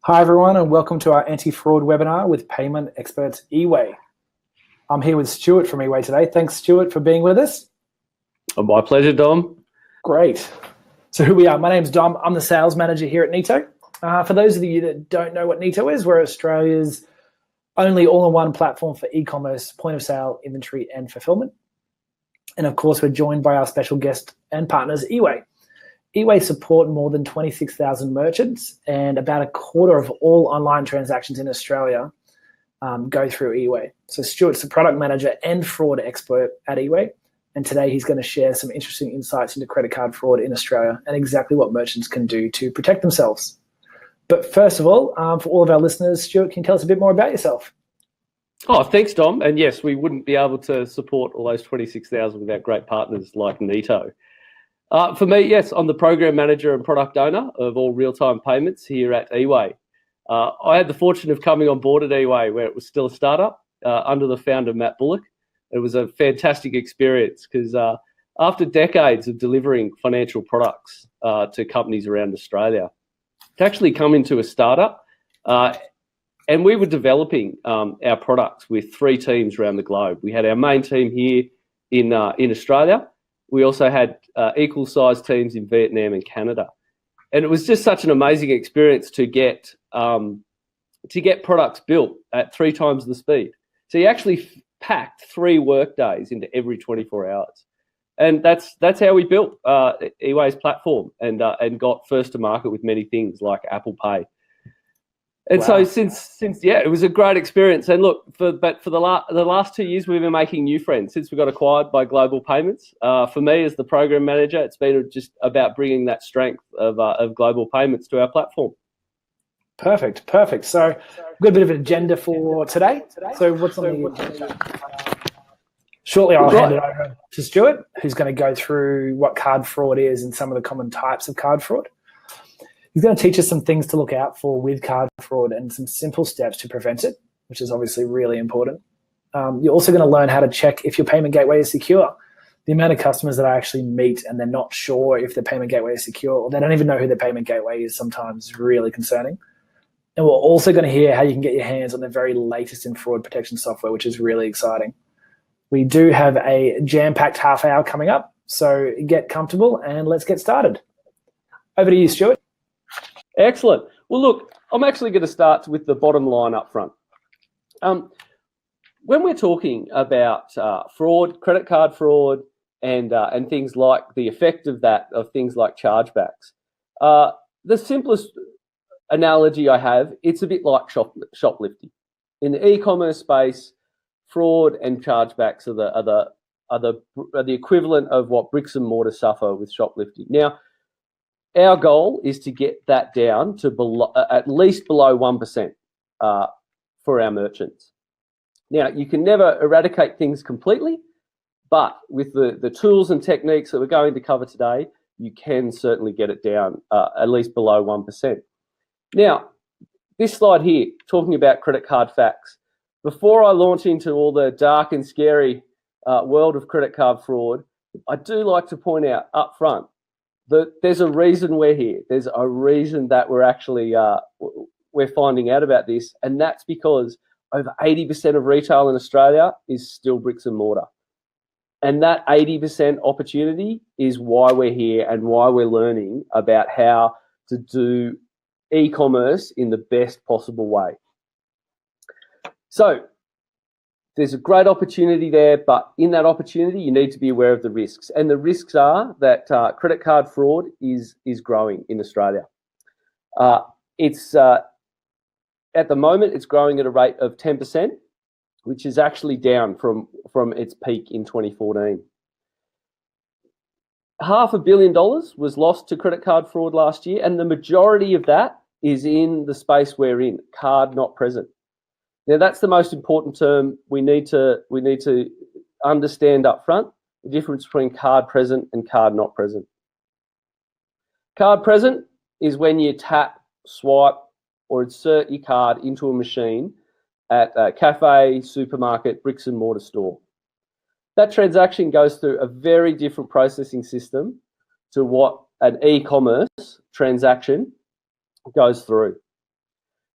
Hi everyone and welcome to our anti-fraud webinar with payment experts eWAY. I'm here with Stuart from eWAY today. Thanks Stuart for being with us. My pleasure, Dom. Great. So who we are, my name's Dom. I'm the sales manager here at Neto. For those of you that don't know what Neto is, we're Australia's only all-in-one platform for e-commerce, point of sale, inventory and fulfillment. And of course, we're joined by our special guest and partners, eWAY. eWAY support more than 26,000 merchants, and about a quarter of all online transactions in Australia go through eWAY. So Stuart's the product manager and fraud expert at eWAY, and today he's going to share some interesting insights into credit card fraud in Australia and exactly what merchants can do to protect themselves. But first of all, for all of our listeners, Stuart, can you tell us a bit more about yourself? Oh, thanks, Dom. And yes, we wouldn't be able to support all those 26,000 without great partners like Neto. For me, yes, I'm the program manager and product owner of all real-time payments here at eWAY. I had the fortune of coming on board at eWAY where it was still a startup under the founder, Matt Bullock. It was a fantastic experience because after decades of delivering financial products to companies around Australia, to actually come into a startup, and we were developing our products with 3 teams around the globe. We had our main team here in Australia. We also had equal-sized teams in Vietnam and Canada, and it was just such an amazing experience to get products built at 3 times the speed. So you actually packed 3 work days into every 24 hours, and that's how we built eWay's platform and got first to market with many things like Apple Pay. And wow. So since it was a great experience. And look, for the last 2 years, we've been making new friends since we got acquired by Global Payments. For me, as the program manager, it's been just about bringing that strength of Global Payments to our platform. Perfect. So we've got a bit of an agenda for today. So what's on the agenda? Shortly, I'll hand it over to Stuart, who's going to go through what card fraud is and some of the common types of card fraud. He's going to teach us some things to look out for with card fraud and some simple steps to prevent it, which is obviously really important. You're also going to learn how to check if your payment gateway is secure. The amount of customers that I actually meet and they're not sure if their payment gateway is secure, or they don't even know who their payment gateway is, sometimes really concerning. And we're also going to hear how you can get your hands on the very latest in fraud protection software, which is really exciting. We do have a jam-packed half hour coming up, so get comfortable and let's get started. Over to you, Stuart. Excellent. Well, look, I'm actually going to start with the bottom line up front. When we're talking about fraud, credit card fraud, and things like the effect of that, of things like chargebacks, the simplest analogy I have, it's a bit like shoplifting. In the e-commerce space, fraud and chargebacks are the equivalent of what bricks and mortar suffer with shoplifting. Now, our goal is to get that down to at least below 1% for our merchants. Now, you can never eradicate things completely, but with the tools and techniques that we're going to cover today, you can certainly get it down at least below 1%. Now, this slide here, talking about credit card facts. Before I launch into all the dark and scary world of credit card fraud, I do like to point out up front that there's a reason we're here. There's a reason that we're actually we're finding out about this, and that's because over 80% of retail in Australia is still bricks and mortar. And that 80% opportunity is why we're here and why we're learning about how to do e-commerce in the best possible way. So there's a great opportunity there, but in that opportunity, you need to be aware of the risks. And the risks are that credit card fraud is growing in Australia. At the moment, it's growing at a rate of 10%, which is actually down from its peak in 2014. $500 million was lost to credit card fraud last year, and the majority of that is in the space we're in, card not present. Now, that's the most important term we need to understand up front, the difference between card present and card not present. Card present is when you tap, swipe, or insert your card into a machine at a cafe, supermarket, bricks and mortar store. That transaction goes through a very different processing system to what an e-commerce transaction goes through.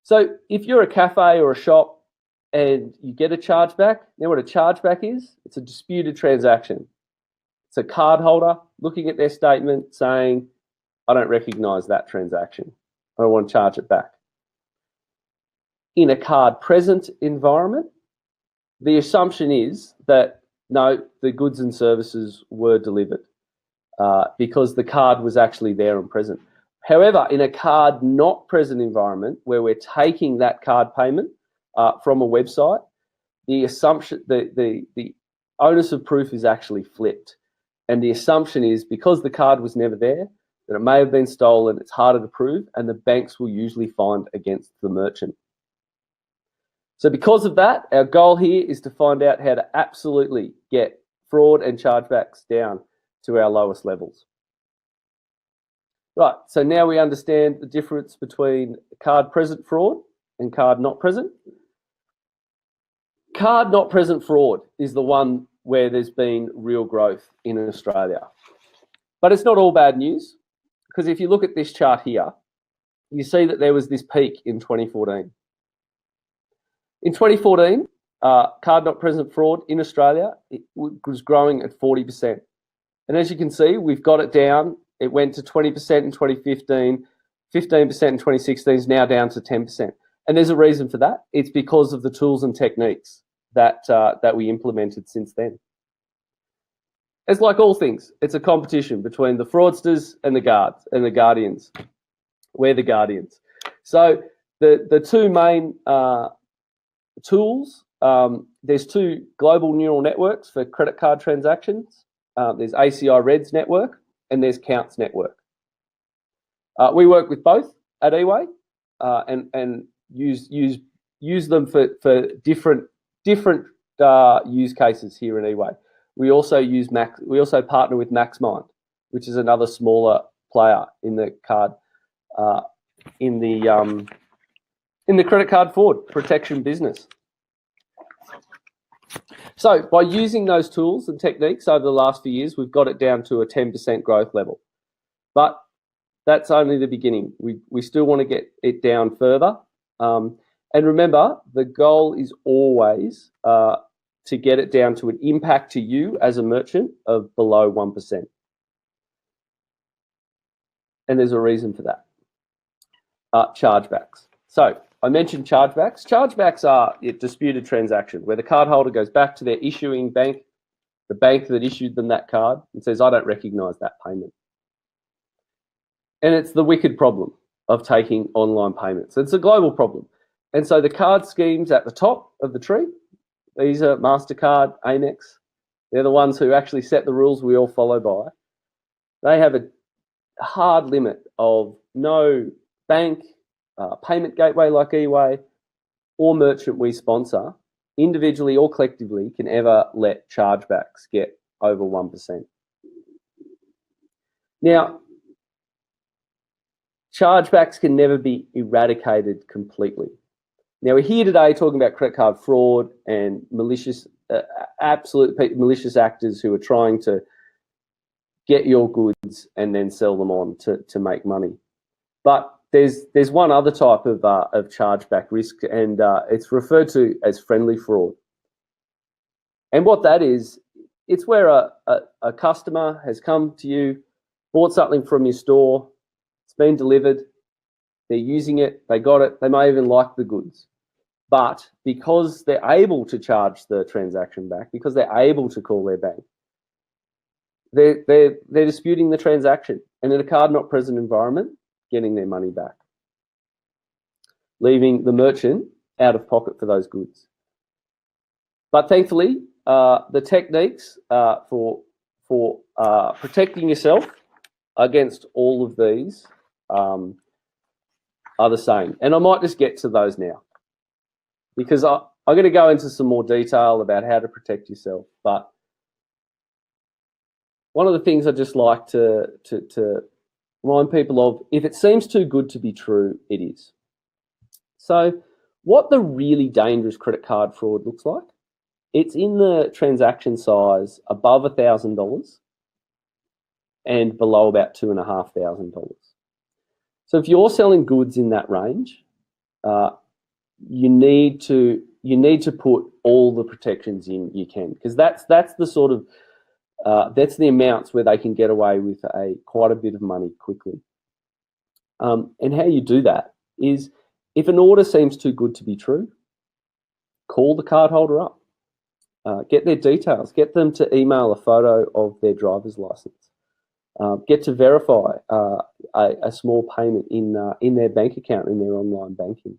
So if you're a cafe or a shop and you get a chargeback, now what a chargeback is, it's a disputed transaction. It's a card holder looking at their statement saying, I don't recognise that transaction. I want to charge it back. In a card present environment, the assumption is that no, the goods and services were delivered because the card was actually there and present. However, in a card not present environment where we're taking that card payment from a website, the assumption, the onus of proof is actually flipped. And the assumption is because the card was never there, that it may have been stolen, it's harder to prove, and the banks will usually find against the merchant. So because of that, our goal here is to find out how to absolutely get fraud and chargebacks down to our lowest levels. Right, so now we understand the difference between card present fraud and card not present. Card not present fraud is the one where there's been real growth in Australia. But it's not all bad news, because if you look at this chart here, you see that there was this peak in 2014. In 2014, card not present fraud in Australia, it was growing at 40%. And as you can see, we've got it down. It went to 20% in 2015, 15% in 2016, is now down to 10%. And there's a reason for that. It's because of the tools and techniques that we implemented since then. It's like all things. It's a competition between the fraudsters and the guards and the guardians. We're the guardians. So the two main tools, there's two global neural networks for credit card transactions. There's ACI Red's network and there's Count's network. We work with both at eWAY and use them for different use cases here in eWAY. We also partner with MaxMind, which is another smaller player in the card in the credit card fraud protection business. So by using those tools and techniques over the last few years, we've got it down to a 10% growth level. But that's only the beginning. We still want to get it down further. And remember, the goal is always to get it down to an impact to you as a merchant of below 1%. And there's a reason for that. Chargebacks. So I mentioned chargebacks. Chargebacks are a disputed transaction where the cardholder goes back to their issuing bank, the bank that issued them that card, and says, I don't recognise that payment. And it's the wicked problem of taking online payments. It's a global problem. And so the card schemes at the top of the tree, Visa, MasterCard, Amex, they're the ones who actually set the rules we all follow by. They have a hard limit of no bank, payment gateway like eWAY, or merchant we sponsor, individually or collectively, can ever let chargebacks get over 1%. Now, chargebacks can never be eradicated completely. Now, we're here today talking about credit card fraud and malicious, absolute malicious actors who are trying to get your goods and then sell them on to make money. But there's one other type of chargeback risk, and it's referred to as friendly fraud. And what that is, it's where a customer has come to you, bought something from your store, it's been delivered, they're using it, they got it, they may even like the goods. But because they're able to charge the transaction back, because they're able to call their bank, they're disputing the transaction, and in a card not present environment, getting their money back, leaving the merchant out of pocket for those goods. But thankfully, the techniques for protecting yourself against all of these are the same. And I might just get to those now, because I'm going to go into some more detail about how to protect yourself. But one of the things I just like to remind people of, if it seems too good to be true, it is. So what the really dangerous credit card fraud looks like, it's in the transaction size above $1,000 and below about $2,500. So if you're selling goods in that range, you need to put all the protections in you can, because that's the sort of that's the amounts where they can get away with quite a bit of money quickly. And how you do that is, if an order seems too good to be true, call the cardholder up, get their details, get them to email a photo of their driver's license, get to verify a small payment in their bank account, in their online banking.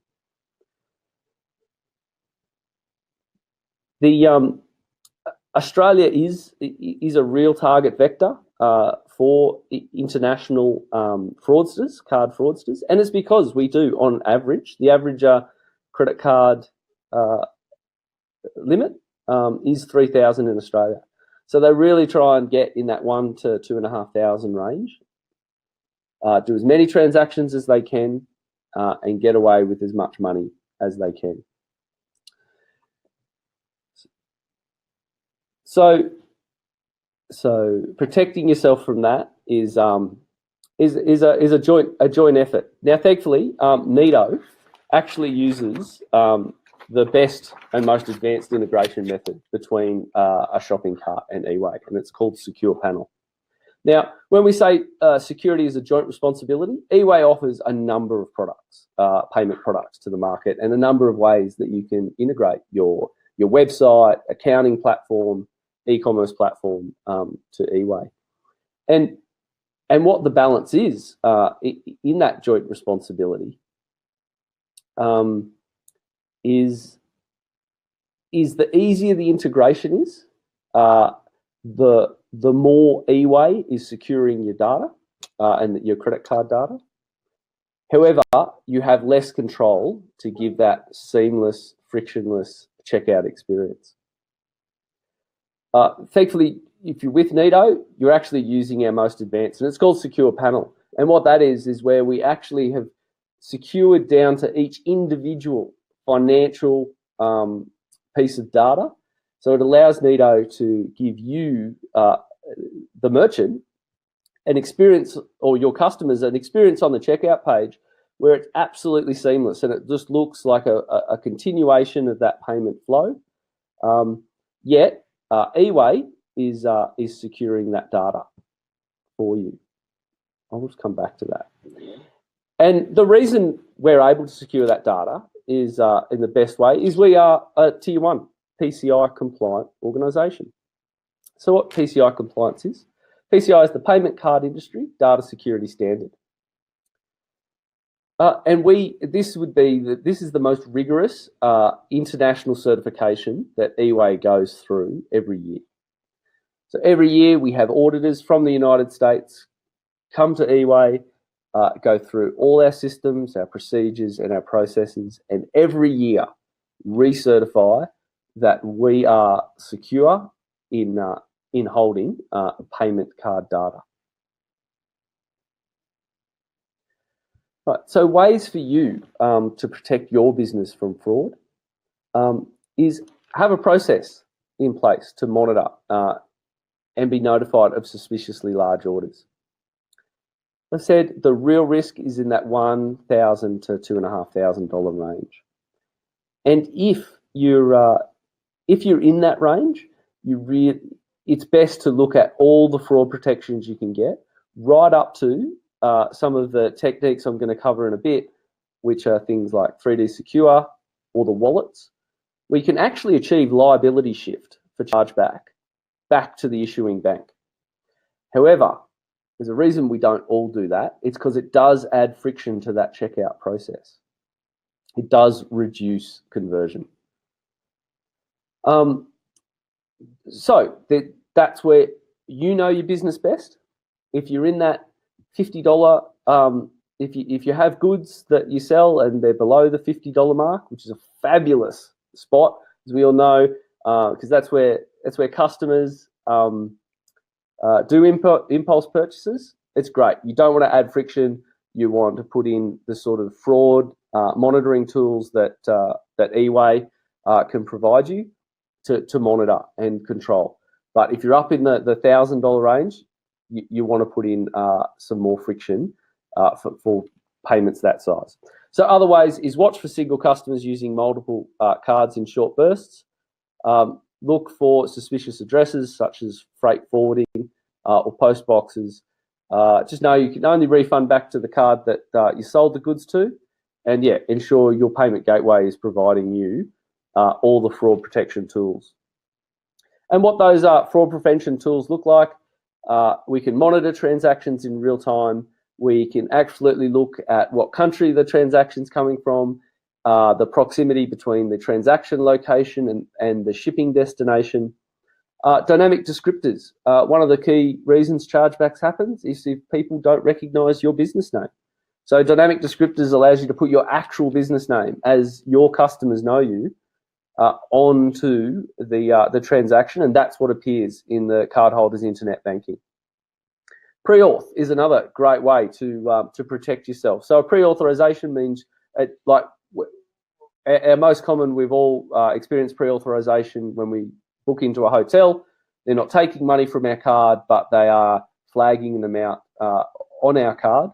Australia is a real target vector for international fraudsters, card fraudsters, and it's because we do, on average, the average credit card limit is 3,000 in Australia. So they really try and get in that 1,000 to 2,500 range, do as many transactions as they can, and get away with as much money as they can. So protecting yourself from that is a joint effort. Now, thankfully, Neto actually uses the best and most advanced integration method between a shopping cart and eWAY, and it's called Secure Panel. Now, when we say security is a joint responsibility, eWAY offers a number of products, payment products to the market, and a number of ways that you can integrate your website, accounting platform, e-commerce platform to eWAY. And what the balance is in that joint responsibility is the easier the integration is, the more eWAY is securing your data and your credit card data. However, you have less control to give that seamless, frictionless checkout experience. Thankfully, if you're with Neto, you're actually using our most advanced, and it's called Secure Panel. And what that is where we actually have secured down to each individual financial piece of data. So it allows Neto to give you, the merchant, an experience, or your customers, an experience on the checkout page where it's absolutely seamless, and it just looks like a continuation of that payment flow. Yet eWAY is securing that data for you. I'll just come back to that. And the reason we're able to secure that data is in the best way is we are a Tier 1 PCI compliant organisation. So what PCI compliance is? PCI is the Payment Card Industry Data Security Standard. And this is the most rigorous international certification that eWAY goes through every year. So every year we have auditors from the United States come to eWAY, go through all our systems, our procedures and our processes, and every year recertify that we are secure in holding payment card data. Right, so ways for you to protect your business from fraud is have a process in place to monitor and be notified of suspiciously large orders. I said the real risk is in that $1,000 to $2,500 range, and if you're in that range, it's best to look at all the fraud protections you can get, right up to some of the techniques I'm going to cover in a bit, which are things like 3D Secure or the wallets. We can actually achieve liability shift for chargeback back to the issuing bank. However, there's a reason we don't all do that. It's because it does add friction to that checkout process. It does reduce conversion. So that's where you know your business best. If you're in that $50, if you have goods that you sell and they're below the $50 mark, which is a fabulous spot, as we all know, because that's where customers do impulse purchases. It's great. You don't want to add friction. You want to put in the sort of fraud monitoring tools that eWAY can provide you to monitor and control. But if you're up in the $1,000 range, you want to put in some more friction for payments that size. So other ways is watch for single customers using multiple cards in short bursts. Look for suspicious addresses such as freight forwarding or post boxes. Just know you can only refund back to the card that you sold the goods to. And yeah, ensure your payment gateway is providing you all the fraud protection tools. And what those fraud prevention tools look like, we can monitor transactions in real time. We can absolutely look at what country the transaction's coming from, the proximity between the transaction location and the shipping destination. Dynamic descriptors. One of the key reasons chargebacks happens is if people don't recognise your business name. So dynamic descriptors allows you to put your actual business name as your customers know you onto the transaction, and that's what appears in the cardholder's internet banking. Pre-auth is another great way to protect yourself. So a pre-authorization means, our most common, we've all experienced pre-authorization when we book into a hotel. They're not taking money from our card, but they are flagging an amount on our card.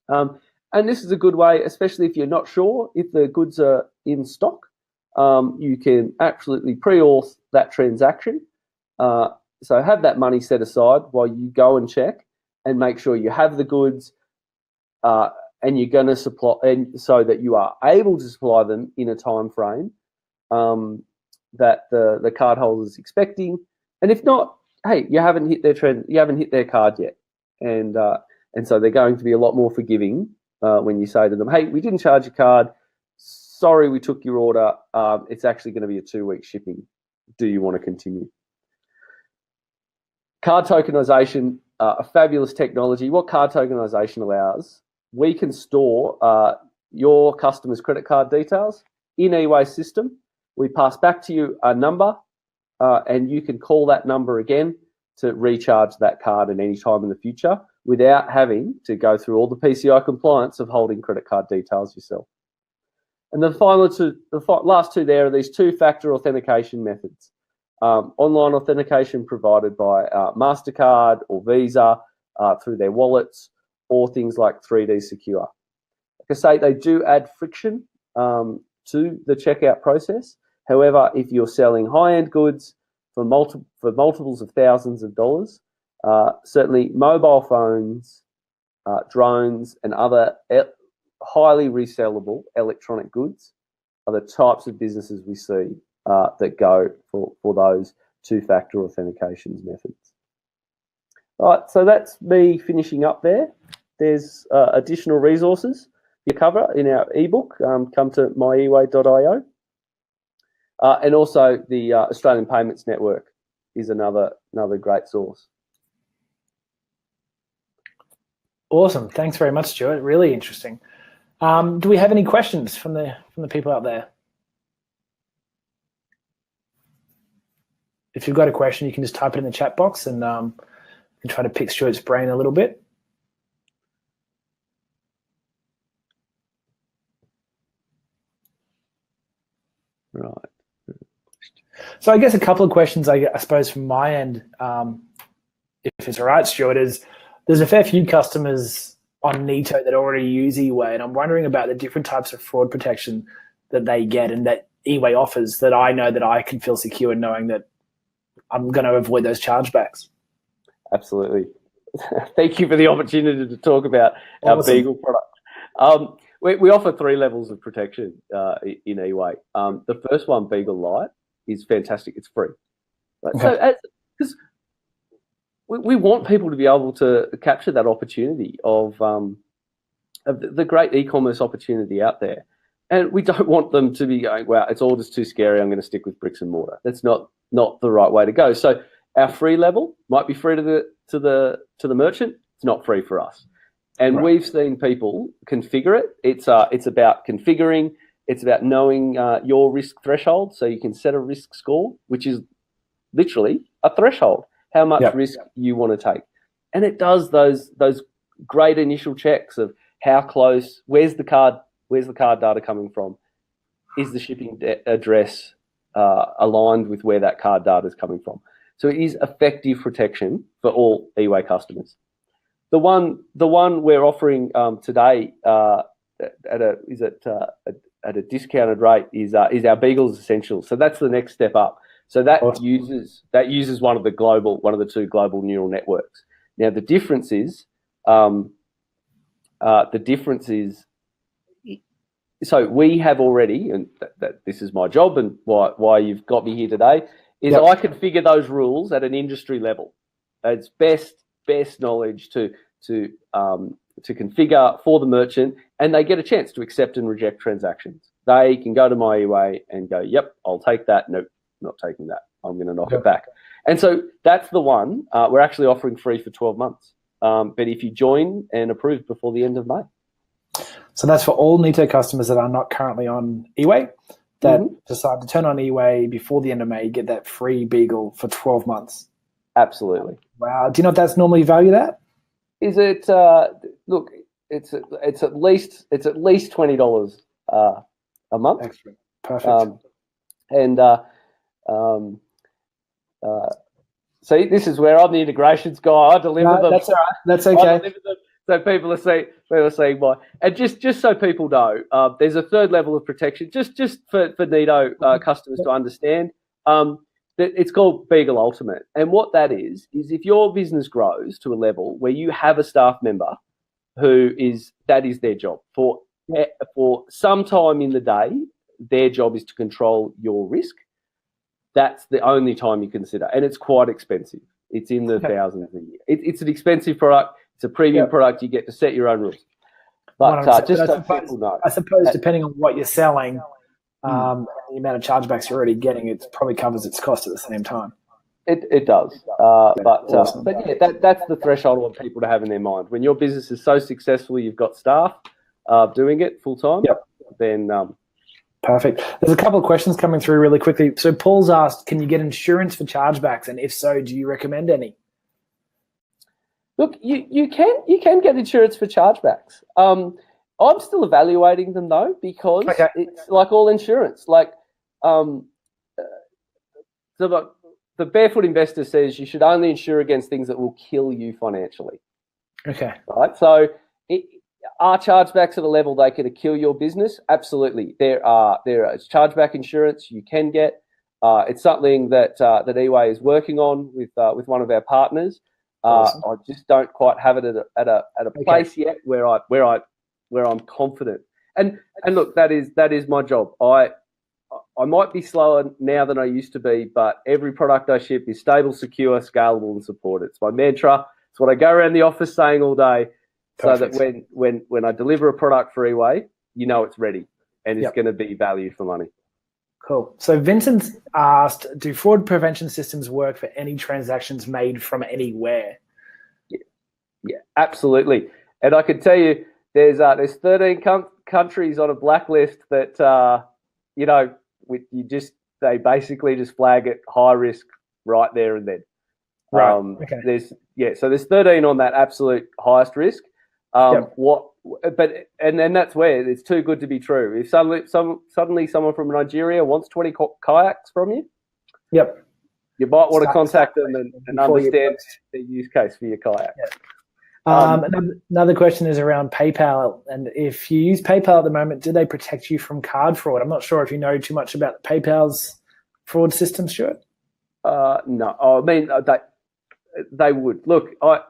And this is a good way, especially if you're not sure if the goods are in stock. You can absolutely pre-auth that transaction. So have that money set aside while you go and check and make sure you have the goods and you're going to supply, and so that you are able to supply them in a time frame that the cardholder is expecting. And if not, hey, you haven't hit their card yet, and so they're going to be a lot more forgiving when you say to them, hey, we didn't charge your card. Sorry, we took your order. It's actually going to be a 2-week shipping. Do you want to continue? Card tokenization, a fabulous technology. What card tokenization allows, we can store your customer's credit card details in eWAY system. We pass back to you a number, and you can call that number again to recharge that card at any time in the future without having to go through all the PCI compliance of holding credit card details yourself. And the last two there are these two-factor authentication methods. Online authentication provided by MasterCard or Visa through their wallets, or things like 3D Secure. Like I say, they do add friction to the checkout process. However, if you're selling high-end goods for multiples of thousands of dollars, certainly mobile phones, drones, and other highly resellable electronic goods are the types of businesses we see that go for those two-factor authentications methods. All right, so that's me finishing up there. There's additional resources you cover in our ebook. Come to myeWAY.io. And also the Australian Payments Network is another great source. Awesome. Thanks very much, Stuart. Really interesting. Do we have any questions from the people out there? If you've got a question, you can just type it in the chat box, and try to pick Stuart's brain a little bit. Right. So I guess a couple of questions, I suppose, from my end, if it's all right, Stuart, is there's a fair few customers on Neto that already use eWAY, and I'm wondering about the different types of fraud protection that they get and that eWAY offers, that I know that I can feel secure knowing that I'm going to avoid those chargebacks. Absolutely. Thank you for the opportunity to talk about our Beagle product. We offer 3 levels of protection in eWAY. The first one, Beagle Lite, is fantastic. It's free. Right? Okay. So, because we want people to be able to capture that opportunity of the great e-commerce opportunity out there, and we don't want them to be going, "Wow, it's all just too scary. I'm going to stick with bricks and mortar." That's not the right way to go. So our free level might be free to the merchant. It's not free for us. And right. We've seen people configure it. It's about configuring. It's about knowing your risk threshold, so you can set a risk score, which is literally a threshold. How much risk you want to take, and it does those great initial checks of how close, where's the card data coming from, is the shipping address aligned with where that card data is coming from. So it is effective protection for all eWAY customers. The one we're offering today at a discounted rate is our Beagles Essentials. So that's the next step up. So that Awesome. uses one of the two global neural networks. Now the difference is so we have already, and that this is my job and why you've got me here today, is I configure those rules at an industry level. It's best knowledge to configure for the merchant, and they get a chance to accept and reject transactions. They can go to my eWAY and go, yep, I'll take that. Nope, not taking that. I'm going to knock it back. And so that's the one we're actually offering free for 12 months. But if you join and approve before the end of May. So that's for all Neto customers that are not currently on eWAY that decide to turn on eWAY before the end of May, get that free Beagle for 12 months. Absolutely. Wow. Do you know what that's normally valued at? Is it? Look, it's at least $20 a month. Excellent. Perfect. See, this is where I'm the integrations guy. I deliver them. That's all right. That's okay. I deliver them. So people are seeing why. And just so people know, there's a third level of protection. Just for Neto customers to understand. It's called Beagle Ultimate, and what that is if your business grows to a level where you have a staff member that is their job for some time in the day, their job is to control your risk. That's the only time you consider, and it's quite expensive. It's in the thousands a year. It's an expensive product. It's a premium product. You get to set your own rules. But just so people know, I suppose depending on what you're selling. The amount of chargebacks you're already getting, it probably covers its cost at the same time. It does. But yeah, that's the threshold I want people to have in their mind. When your business is so successful, you've got staff doing it full time, then... Perfect. There's a couple of questions coming through really quickly. So Paul's asked, can you get insurance for chargebacks? And if so, do you recommend any? Look, you can get insurance for chargebacks. I'm still evaluating them though, because it's like all insurance. Like the Barefoot Investor says you should only insure against things that will kill you financially. Okay. Right. So are chargebacks at a level they could kill your business? Absolutely. There is chargeback insurance you can get. It's something that eWAY is working on with one of our partners. Awesome. I just don't quite have it at a place yet where I'm confident. And look, that is my job. I might be slower now than I used to be, but every product I ship is stable, secure, scalable, and supported. It's my mantra. It's what I go around the office saying all day. Perfect. So that when I deliver a product for eWAY, you know it's ready and it's going to be value for money. Cool. So Vincent asked, do fraud prevention systems work for any transactions made from anywhere? Yeah, absolutely. And I can tell you, there's 13 countries on a blacklist that they basically just flag it high risk right there and then. Right. So there's 13 on that absolute highest risk. And then that's where it's too good to be true. If suddenly someone from Nigeria wants 20 kayaks from you, you might want to contact them and understand the use case for your kayak. Another question is around PayPal, and if you use PayPal at the moment, do they protect you from card fraud? I'm not sure if you know too much about PayPal's fraud system, Stuart. No, I mean they would. Look, I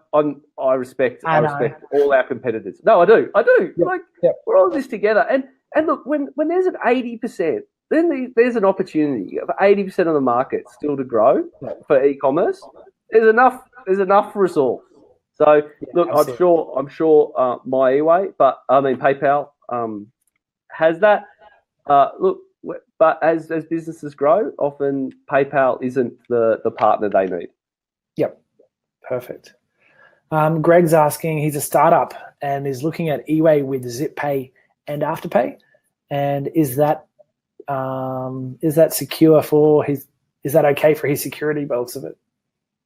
respect all our competitors. No, I do. We're all in this together. And look, when there's an 80%, then there's an opportunity of 80% of the market still to grow for e-commerce. There's enough for us all. So look, absolutely. I'm sure my eWAY, but I mean PayPal has that. But as businesses grow, often PayPal isn't the partner they need. Yep, perfect. Greg's asking, he's a startup and is looking at eWAY with ZipPay and Afterpay, and is that secure for his? Is that okay for his security bolts of it?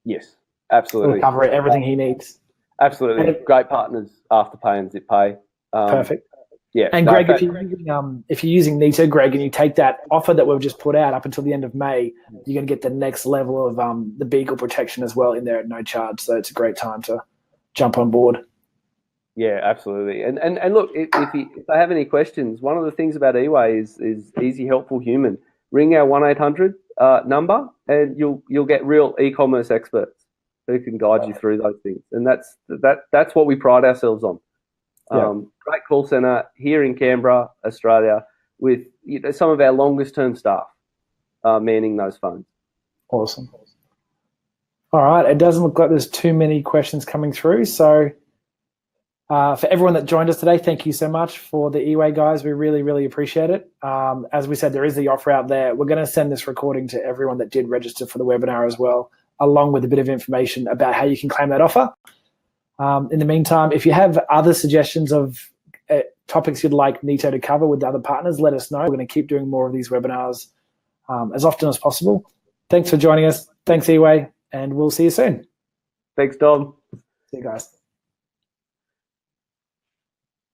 Yes, absolutely. It'll cover everything he needs. Absolutely, great partners, Afterpay and ZipPay. Perfect. Yeah. And Greg, if you're using Neto, Greg, and you take that offer that we've just put out up until the end of May, you're going to get the next level of the Beagle protection as well in there at no charge. So it's a great time to jump on board. Yeah, absolutely. And look, if they have any questions, one of the things about eWAY is easy, helpful, human. Ring our 1-800 number, and you'll get real e-commerce experts who can guide you through those things. And that's what we pride ourselves on. Great call center here in Canberra, Australia, with some of our longest term staff manning those phones. Awesome. All right, it doesn't look like there's too many questions coming through, so. For everyone that joined us today, thank you so much for the eWAY guys. We really, really appreciate it. As we said, there is the offer out there. We're going to send this recording to everyone that did register for the webinar as well, along with a bit of information about how you can claim that offer. In the meantime, if you have other suggestions of topics you'd like Neto to cover with other partners, let us know. We're going to keep doing more of these webinars as often as possible. Thanks for joining us. Thanks, eWAY, and we'll see you soon. Thanks, Dom. See you guys.